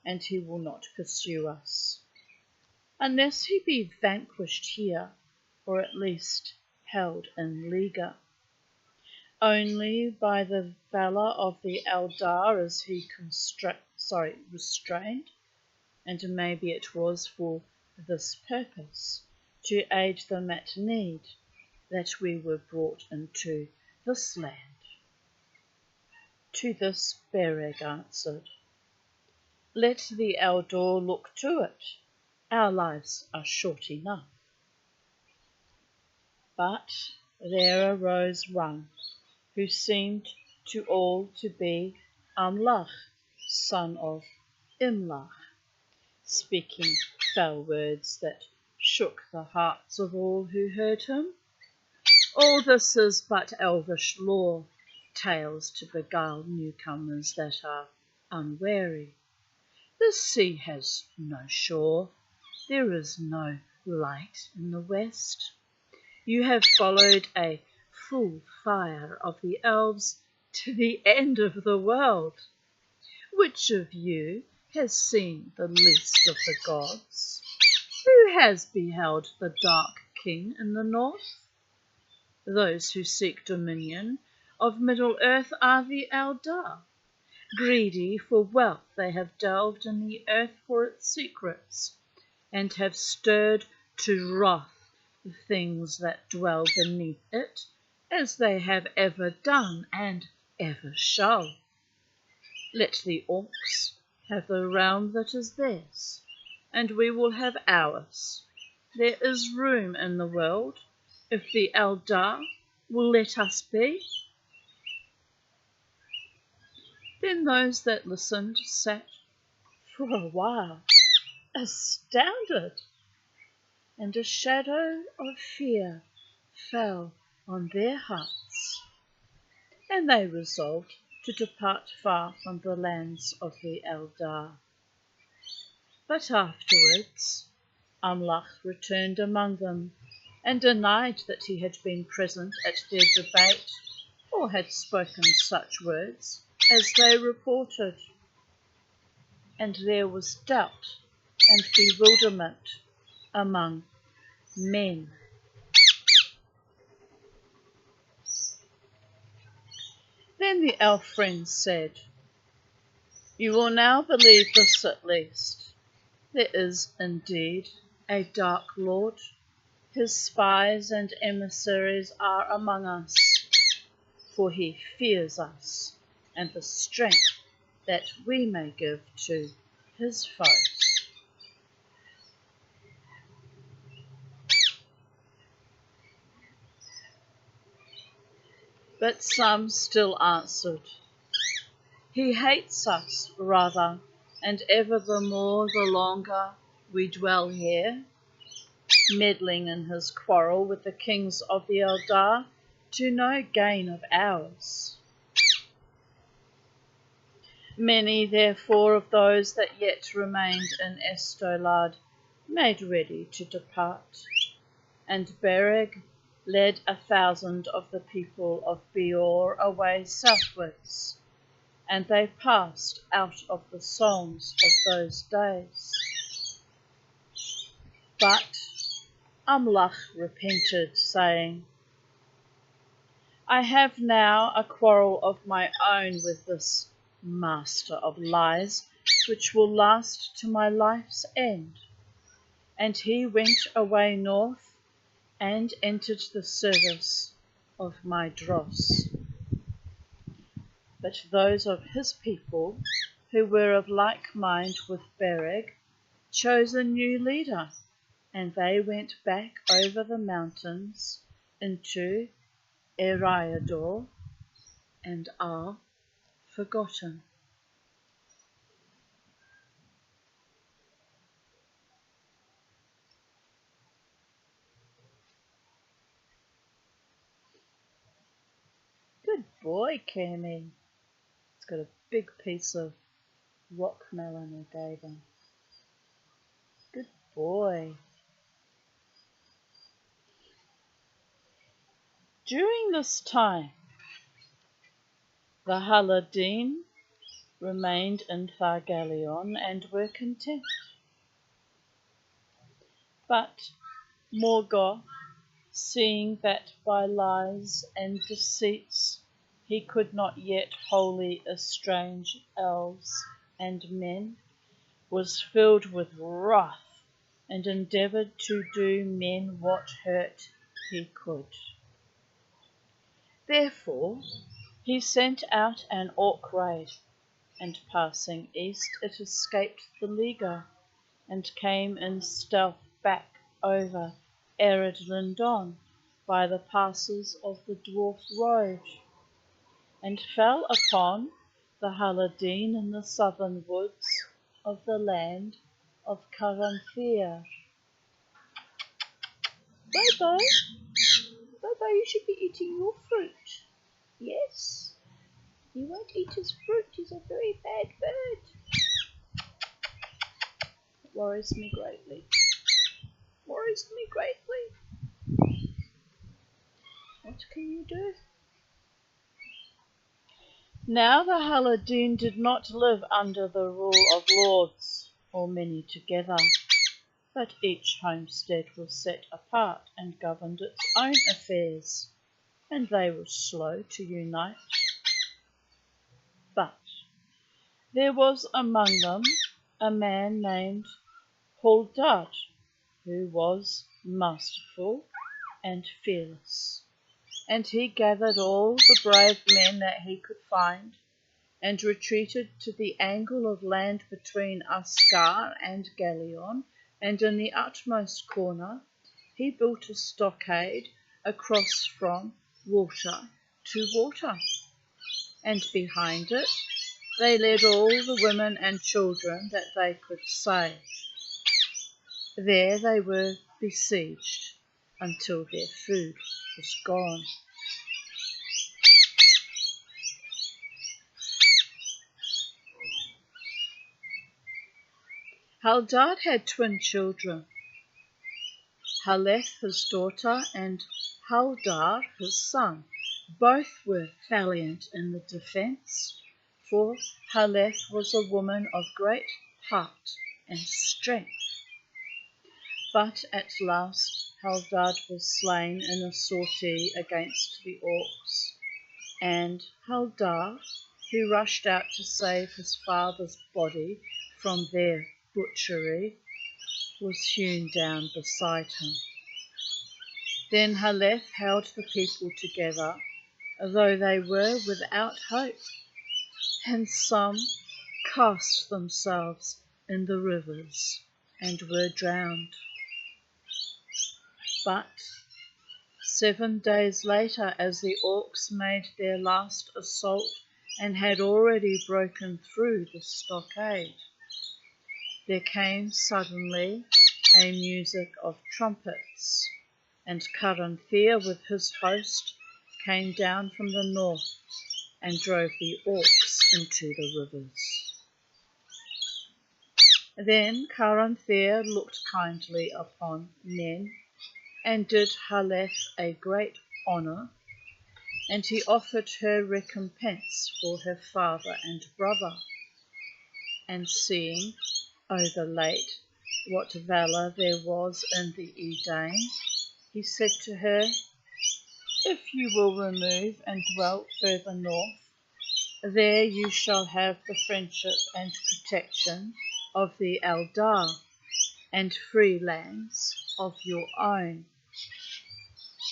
And he will not pursue us, unless he be vanquished here, or at least held in leaguer. Only by the valour of the Eldar is he restrained, and maybe it was for this purpose, to aid them at need, that we were brought into this land." To this Bereg answered, "Let the Eldor look to it. Our lives are short enough." But there arose one who seemed to all to be Amlach, son of Imlach, speaking fell words that shook the hearts of all who heard him. "All this is but elvish lore, tales to beguile newcomers that are unwary. The sea has no shore, there is no light in the west. You have followed a full fire of the elves to the end of the world. Which of you has seen the least of the gods? Who has beheld the Dark King in the north? Those who seek dominion of Middle-earth are the Eldar. Greedy for wealth, they have delved in the earth for its secrets, and have stirred to wrath the things that dwell beneath it, as they have ever done and ever shall. Let the Orcs have the realm that is theirs, and we will have ours. There is room in the world, if the Eldar will let us be. Then those that listened sat for a while, astounded, and a shadow of fear fell on their hearts, and they resolved to depart far from the lands of the Eldar. But afterwards Amlach returned among them, and denied that he had been present at their debate, or had spoken such words as they reported. And there was doubt and bewilderment among men. Then the elf friends said, "You will now believe this at least. There is indeed a Dark Lord. His spies and emissaries are among us, for he fears us and the strength that we may give to his foes." But some still answered, "He hates us rather, and ever the more the longer we dwell here, meddling in his quarrel with the kings of the Eldar to no gain of ours." Many, therefore, of those that yet remained in Estolad made ready to depart, and Bereg led 1,000 of the people of Beor away southwards, and they passed out of the songs of those days. But Amlach repented, saying, "I have now a quarrel of my own with this master of lies, which will last to my life's end." And he went away north and entered the service of my dross. But those of his people who were of like mind with Bereg chose a new leader, and they went back over the mountains into Eriador and are forgotten. Good boy, Cammy. It's got a big piece of rock melon I gave him. Good boy. During this time, the Haladin remained in Thargalion and were content. But Morgoth, seeing that by lies and deceits he could not yet wholly estrange elves and men, was filled with wrath and endeavoured to do men what hurt he could. Therefore he sent out an Orc raid, and passing east it escaped the leaguer, and came in stealth back over Ered Lindon by the passes of the Dwarf Road, and fell upon the Haladin in the southern woods of the land of Caranthir. Bye-bye. Bye-bye, you should be eating your fruit. Yes? You won't eat his fruit, he's a very bad bird. It worries me greatly. Worries me greatly. What can you do? Now the Haladin did not live under the rule of lords, or many together, but each homestead was set apart and governed its own affairs, and they were slow to unite. But there was among them a man named Haldad, who was masterful and fearless. And he gathered all the brave men that he could find and retreated to the angle of land between Ascar and Galion, and in the utmost corner he built a stockade across from water to water, and behind it they led all the women and children that they could save. There they were besieged until their food was gone. Haldad had twin children, Haleth his daughter and Haldar his son. Both were valiant in the defence, for Haleth was a woman of great heart and strength. But at last Haldad was slain in a sortie against the Orcs, and Haldar, who rushed out to save his father's body from their butchery, was hewn down beside him. Then Haleth held the people together, though they were without hope, and some cast themselves in the rivers and were drowned. But 7 days later, as the Orcs made their last assault and had already broken through the stockade, there came suddenly a music of trumpets, and Caranthir with his host came down from the north and drove the Orcs into the rivers. Then Caranthir looked kindly upon men and did Haleth a great honour, and he offered her recompense for her father and brother. And seeing, overlate, what valour there was in the Edain, he said to her, "If you will remove and dwell further north, there you shall have the friendship and protection of the Eldar, and free lands of your own."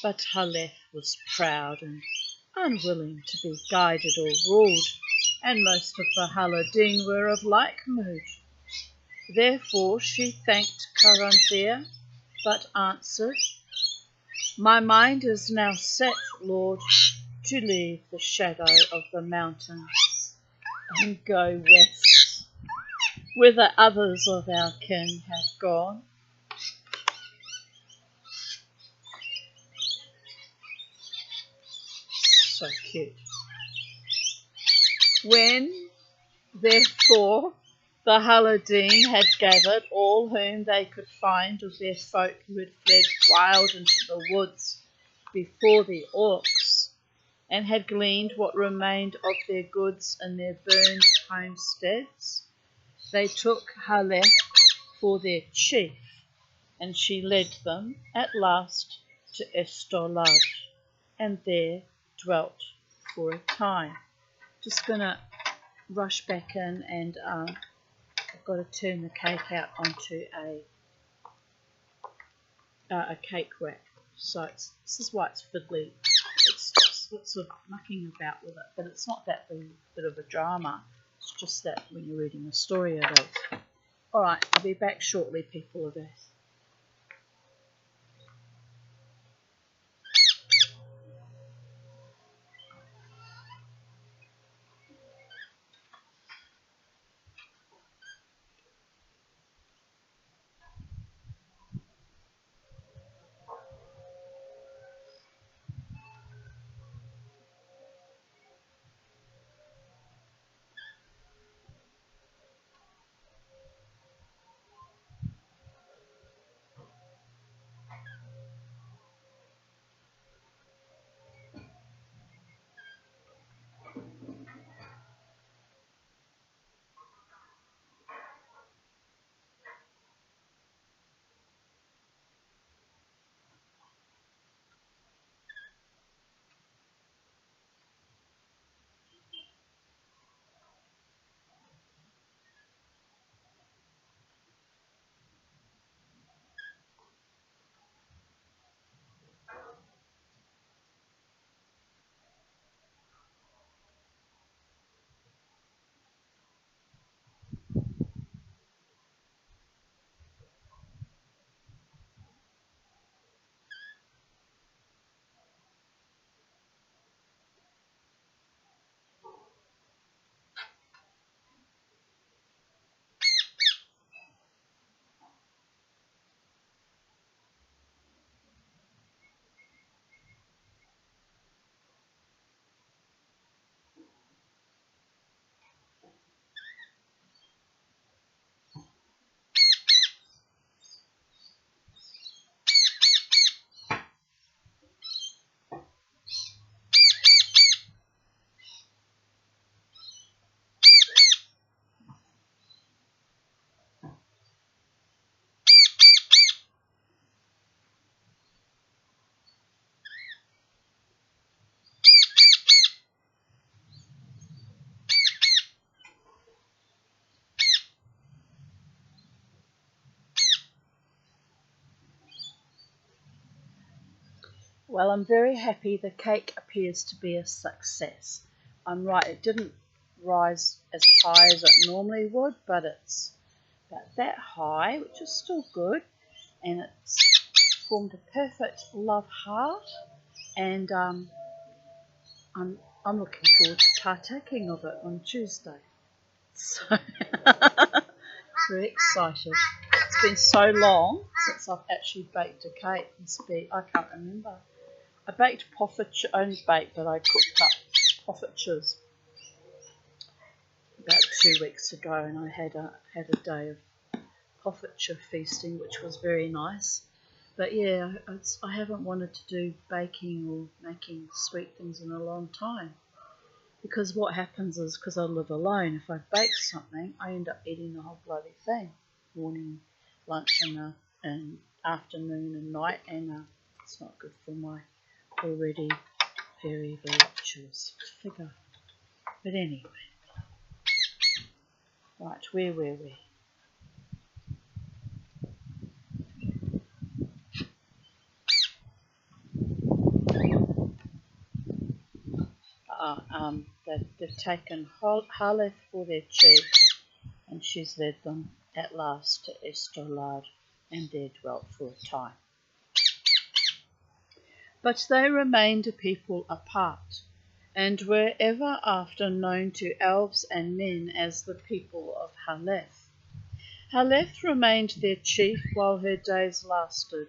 But Haleth was proud and unwilling to be guided or ruled, and most of the Haladin were of like mood. Therefore she thanked Caranthir, but answered, "My mind is now set, Lord, to leave the shadow of the mountains and go west, whither others of our kin have gone." So cute. When, therefore, the Haladin had gathered all whom they could find of their folk who had fled wild into the woods before the Orcs, and had gleaned what remained of their goods in their burned homesteads, they took Haleth for their chief, and she led them at last to Estolad, and there dwelt for a time. Just gonna rush back in, and I've got to turn the cake out onto a cake rack. So this is why it's fiddly. It's just lots of mucking about with it, but it's not that bit of a drama. It's just that when you're reading a story it is. Alright, I'll be back shortly, people of Earth. Well, I'm very happy. The cake appears to be a success. I'm right, it didn't rise as high as it normally would, but it's about that high, which is still good. And it's formed a perfect love heart. And I'm looking forward to partaking of it on Tuesday. So very excited. It's been so long since I've actually baked a cake. I can't remember. I baked poffertjes, only baked, but I cooked up poffertjes about 2 weeks ago, and I had a day of poffertjes feasting, which was very nice. But yeah, I haven't wanted to do baking or making sweet things in a long time. Because what happens is, because I live alone, if I bake something, I end up eating the whole bloody thing. Morning, lunch, and afternoon and night, and it's not good for my already very voluptuous figure. But anyway, right, where were we? They've taken Harleth for their chief, and she's led them at last to Estolad, and there dwelt for a time. But they remained a people apart, and were ever after known to elves and men as the people of Harleth. Harleth remained their chief while her days lasted,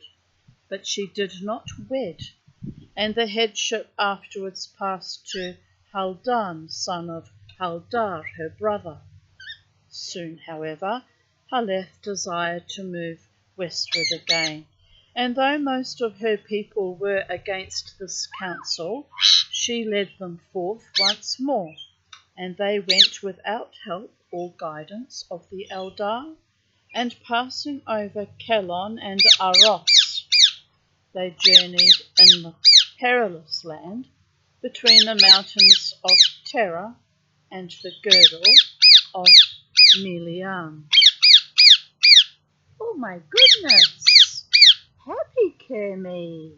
but she did not wed, and the headship afterwards passed to Haldan, son of Haldar, her brother. Soon, however, Harleth desired to move westward again, and though most of her people were against this counsel, she led them forth once more, and they went without help or guidance of the Eldar, and passing over Kelon and Aros, they journeyed in the perilous land between the mountains of Terra and the girdle of Melian. Oh my goodness! Happy Kermie!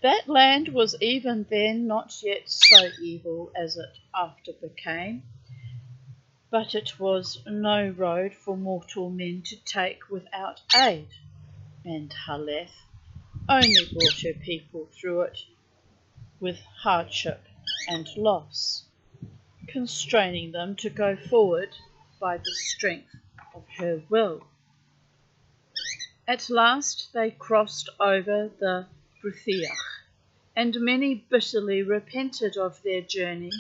That land was even then not yet so evil as it after became, but it was no road for mortal men to take without aid, and Harleth only brought her people through it with hardship and loss, constraining them to go forward by the strength of her will. At last they crossed over the Bruthiach, and many bitterly repented of their journey,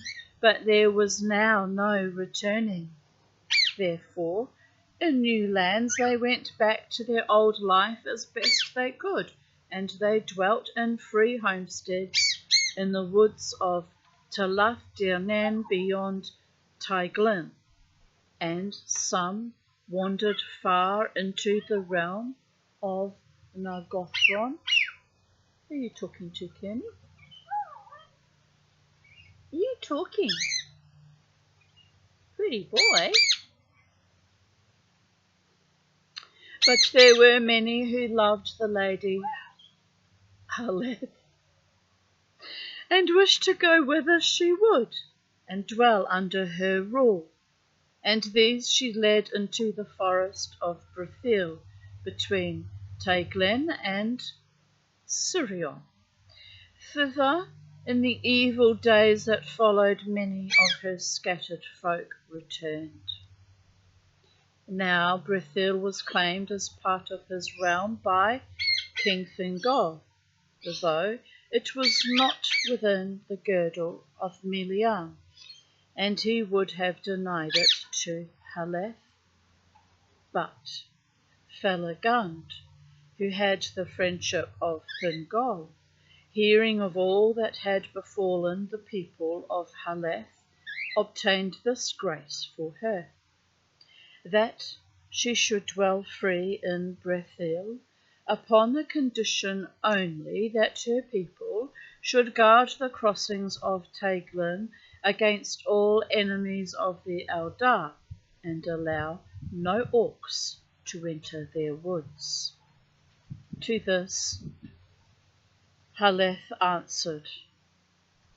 but there was now no returning. Therefore, in new lands they went back to their old life as best they could, and they dwelt in free homesteads in the woods of Talath Dirnen beyond Taiglin, and some wandered far into the realm of Nargothrond. Who are you talking to, Kenny? Are you talking? Pretty boy. But there were many who loved the lady Harleth, and wished to go whither she would, and dwell under her rule. And these she led into the forest of Brithil, between Taiglin and Sirion. Thither, in the evil days that followed, many of her scattered folk returned. Now Brithil was claimed as part of his realm by King Thingol, though it was not within the girdle of Melian, and he would have denied it to Harleth. But Felagund, who had the friendship of Thingol, hearing of all that had befallen the people of Harleth, obtained this grace for her, that she should dwell free in Brethil, upon the condition only that her people should guard the crossings of Taiglin against all enemies of the Eldar, and allow no orcs to enter their woods. To this Haleth answered,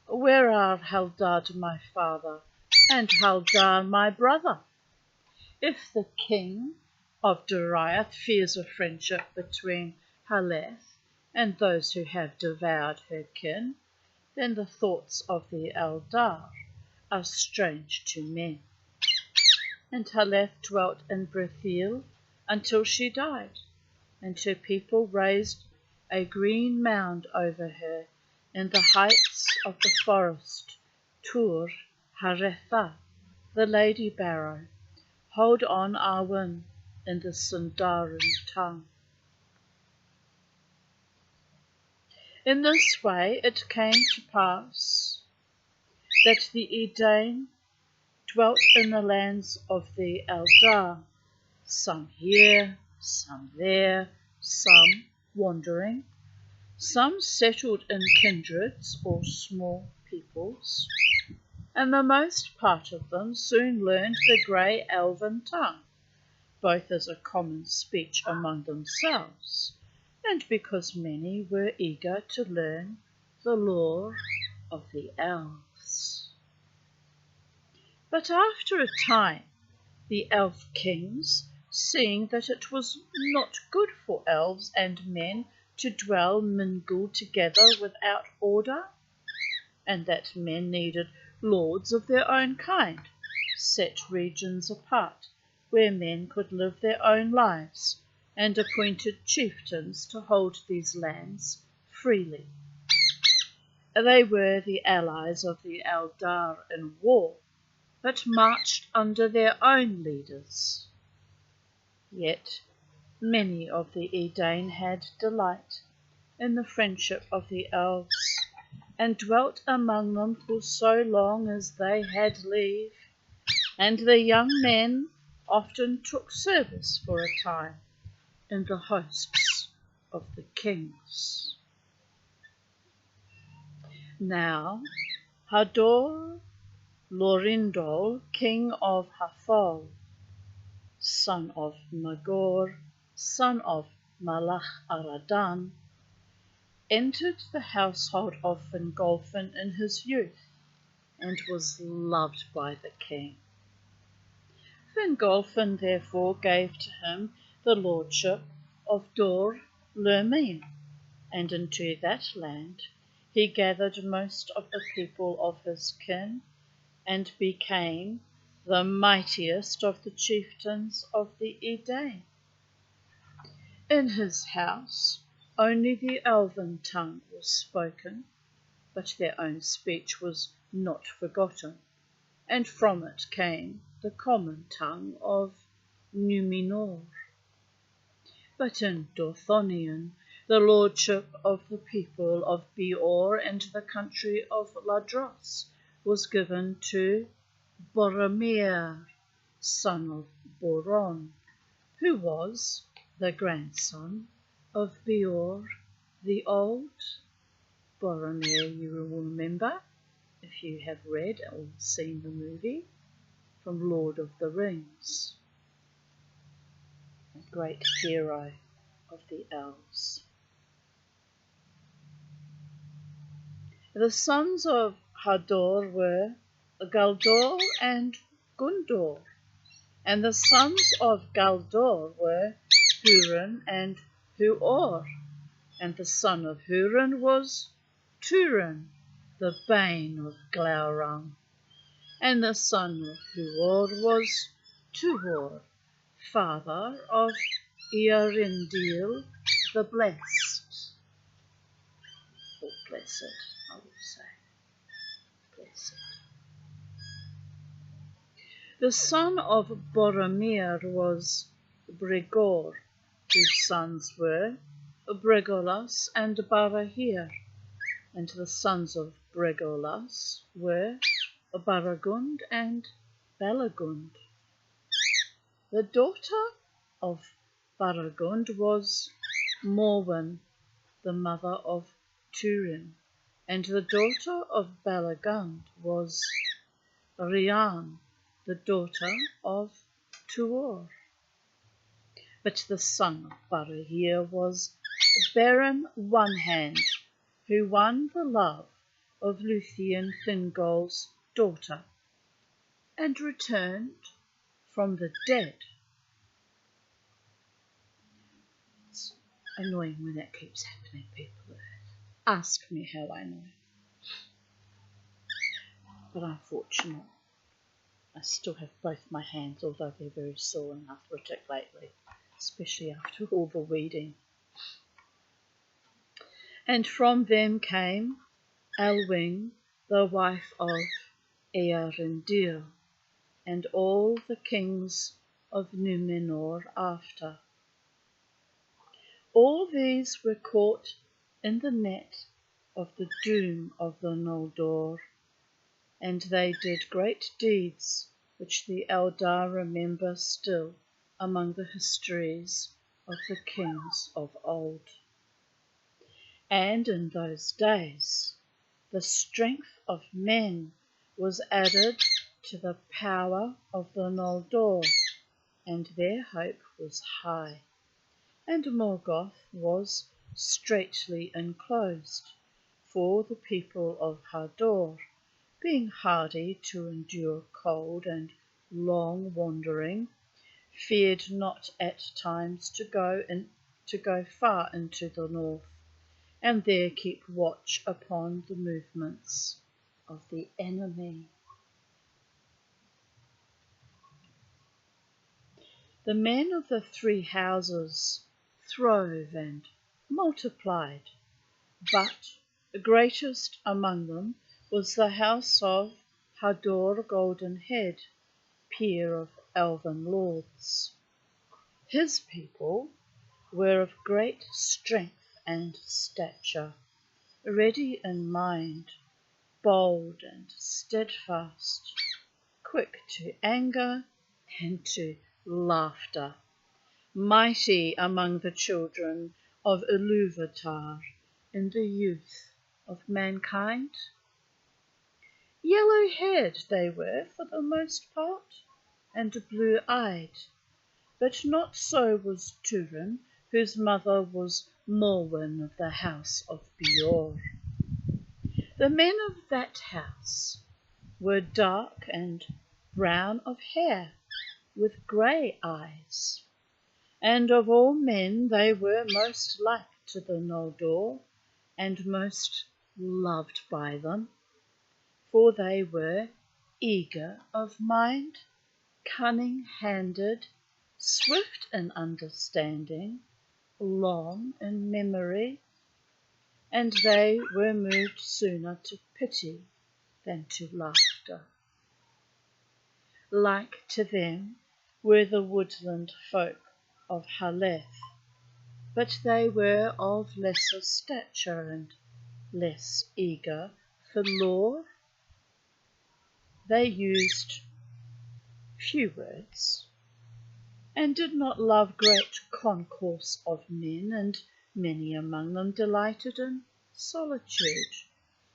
Where are Haldad my father, and Haldar my brother? If the king of Doriath fears a friendship between Haleth and those who have devoured her kin, then the thoughts of the Eldar are strange to men. And Haleth dwelt in Brethil until she died, and her people raised a green mound over her in the heights of the forest Tur Haretha, the Lady Barrow. Hold on Arwen in the Sindarin tongue. In this way it came to pass that the Edain dwelt in the lands of the Eldar, some here, some there, some wandering, some settled in kindreds or small peoples, and the most part of them soon learned the grey elven tongue, both as a common speech among themselves, and because many were eager to learn the lore of the elves. But after a time, the elf kings, seeing that it was not good for elves and men to dwell mingled together without order, and that men needed lords of their own kind, set regions apart where men could live their own lives, and appointed chieftains to hold these lands freely. They were the allies of the Eldar in war, but marched under their own leaders. Yet many of the Edain had delight in the friendship of the elves, and dwelt among them for so long as they had leave, and the young men often took service for a time in the hosts of the kings. Now Hador Lorindol, king of Hathor, son of Magor, son of Malach Aradan, entered the household of Fingolfin in his youth, and was loved by the king. Fingolfin therefore gave to him the lordship of Dor Lurmin, and into that land he gathered most of the people of his kin, and became the mightiest of the chieftains of the Edain. In his house only the elven tongue was spoken, but their own speech was not forgotten, and from it came the common tongue of Numenor. But in Dorthonion the lordship of the people of Beor and the country of Ladros was given to Boromir, son of Boron, who was the grandson of Beor the Old. Boromir, you will remember, if you have read or seen the movie, from Lord of the Rings, a great hero of the elves. The sons of Hador were Galdor and Gundor, and the sons of Galdor were Hurin and Huor, and the son of Hurin was Turin, the bane of Glaurung, and the son of Huor was Tuhor, father of Earendil the Blessed, or blessed, I would say, blessed. The son of Boromir was Bregor, whose sons were Bregolas and Barahir, and the sons of Bregolas were Baragund and Balagund. The daughter of Baragund was Morwen, the mother of Turin, and the daughter of Balagund was Rian, the daughter of Tuor. But the son of Barahir was Baron One Hand, who won the love of Luthien Thingol's daughter, and returned from the dead. It's annoying when that keeps happening, people. Ask me how I know. But I'm fortunate. I still have both my hands, although they're very sore and arthritic lately, especially after all the weeding. And from them came Elwing, the wife of Eärendil, and all the kings of Númenor after. All these were caught in the net of the doom of the Noldor, and they did great deeds which the Eldar remember still among the histories of the kings of old. And in those days the strength of men was added to the power of the Noldor, and their hope was high, and Morgoth was straitly enclosed, for the people of Hador, being hardy to endure cold and long wandering, feared not at times to go far into the north, and there keep watch upon the movements of the enemy. The men of the three houses throve and multiplied, but greatest among them was the house of Hador Goldenhead, peer of elven lords. His people were of great strength and stature, ready in mind, bold and steadfast, quick to anger and to laughter, mighty among the children of Ilúvatar in the youth of mankind. Yellow-haired they were for the most part, and blue-eyed, but not so was Turin, whose mother was Morwen of the house of Beor. The men of that house were dark and brown of hair, with grey eyes, and of all men they were most like to the Noldor, and most loved by them, for they were eager of mind, cunning-handed, swift in understanding, long in memory, and they were moved sooner to pity than to laughter. Like to them were the woodland folk of Haleth, but they were of lesser stature and less eager for lore. They used few words, and did not love great concourse of men, and many among them delighted in solitude,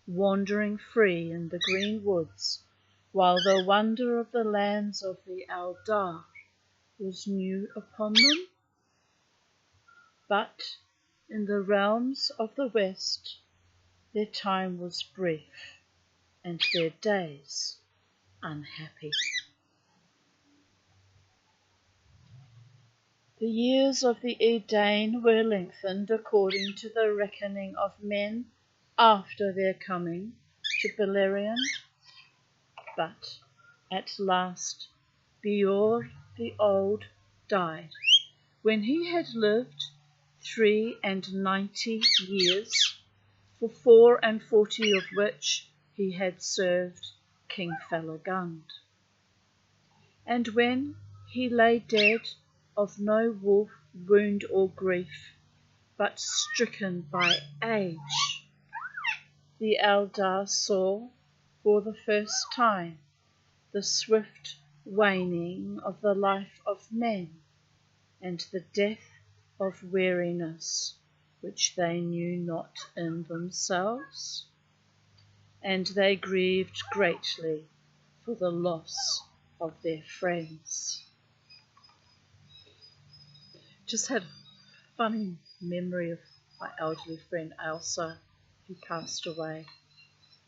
wandering free in the green woods, while the wonder of the lands of the Eldar was new upon them. But in the realms of the west their time was brief, and their days unhappy. The years of the Edain were lengthened according to the reckoning of men after their coming to Beleriand, but at last Beor the Old died, when he had lived 93 years, for 44 of which he had served King Felagund. And when he lay dead of no wound or grief, but stricken by age, the Eldar saw for the first time the swift waning of the life of men, and the death of weariness, which they knew not in themselves, and they grieved greatly for the loss of their friends. Just had a funny memory of my elderly friend Elsa, who passed away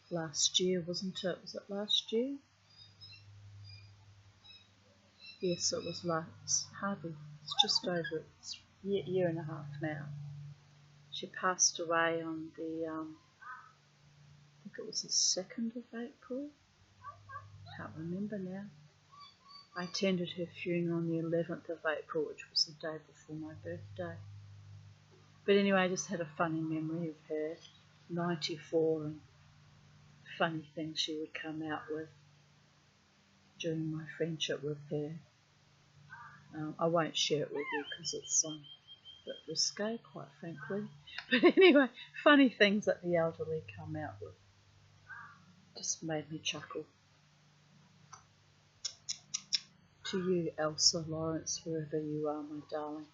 last year, wasn't it? Was it last year? Yes, it was last. Hardly. It's just over. It's year and a half now. She passed away on the, I think it was the 2nd of April. Can't remember now. I attended her funeral on the 11th of April, which was the day before my birthday. But anyway, I just had a funny memory of her, 94, and funny things she would come out with during my friendship with her. I won't share it with you because it's a bit risque, quite frankly. But anyway, funny things that the elderly come out with. Just made me chuckle. To you, Elsa Lawrence, wherever you are, my darling,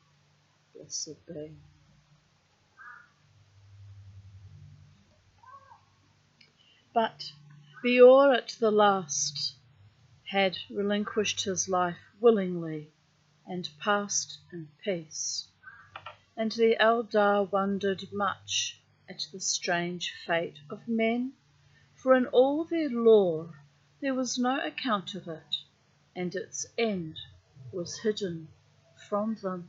blessed be. But Beor at the last had relinquished his life willingly and passed in peace, and the Eldar wondered much at the strange fate of men, for in all their lore there was no account of it, and its end was hidden from them.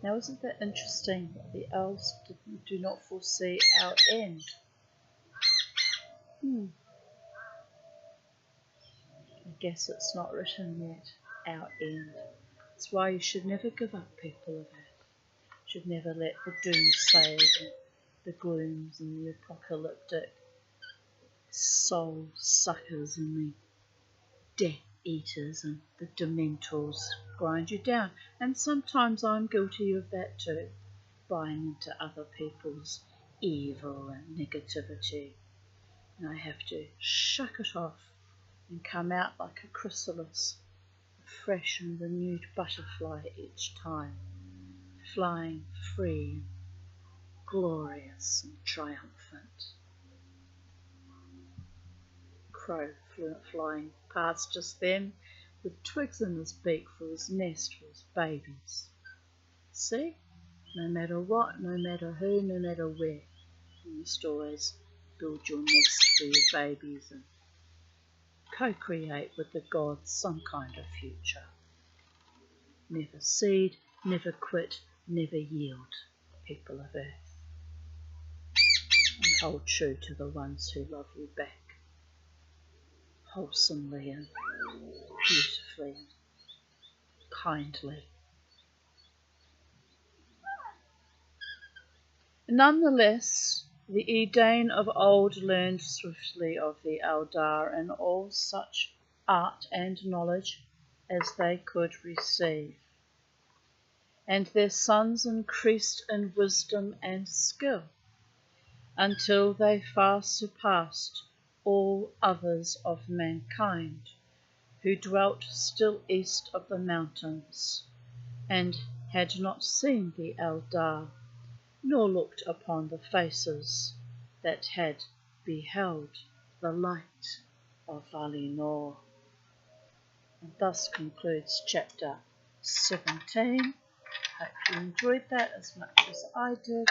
Now, isn't that interesting? The elves do not foresee our end. I guess it's not written yet, our end. That's why you should never give up, people of Earth. You should never let the doomsayers and the glooms and the apocalyptic soul suckers and the death eaters and the dementors grind you down. And sometimes I'm guilty of that too, buying into other people's evil and negativity. And I have to shuck it off and come out like a chrysalis, a fresh and renewed butterfly each time, flying free, glorious and triumphant. Crow flying past just then, with twigs in his beak for his nest for his babies. See? No matter what, no matter who, no matter where, you must always build your nest for your babies and co-create with the gods some kind of future. Never cede, never quit, never yield, people of Earth. And hold true to the ones who love you back, wholesomely and beautifully and kindly. Nonetheless, the Edain of old learned swiftly of the Eldar and all such art and knowledge as they could receive, and their sons increased in wisdom and skill, until they far surpassed all others of mankind, who dwelt still east of the mountains, and had not seen the Eldar, nor looked upon the faces that had beheld the light of Valinor. And thus concludes chapter 17. Hope you enjoyed that as much as I did.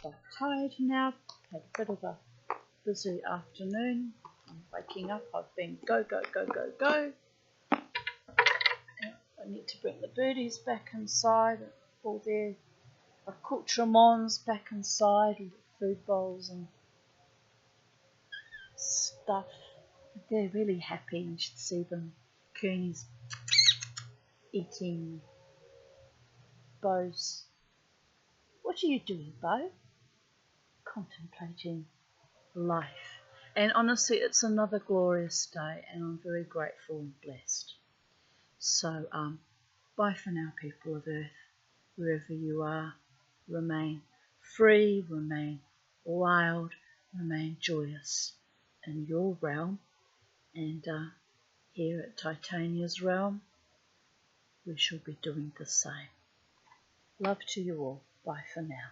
I'm tired now, had a bit of a busy afternoon. I'm waking up, I've been go. I need to bring the birdies back inside, all their accoutrements back inside, with food bowls and stuff. They're really happy, you should see them. Kearney's eating. Bo's, what are you doing, Bo? Contemplating life. And honestly, it's another glorious day, and I'm very grateful and blessed. So, bye for now, people of Earth, wherever you are. Remain free, remain wild, remain joyous in your realm. And here at Titania's realm, we shall be doing the same. Love to you all. Bye for now.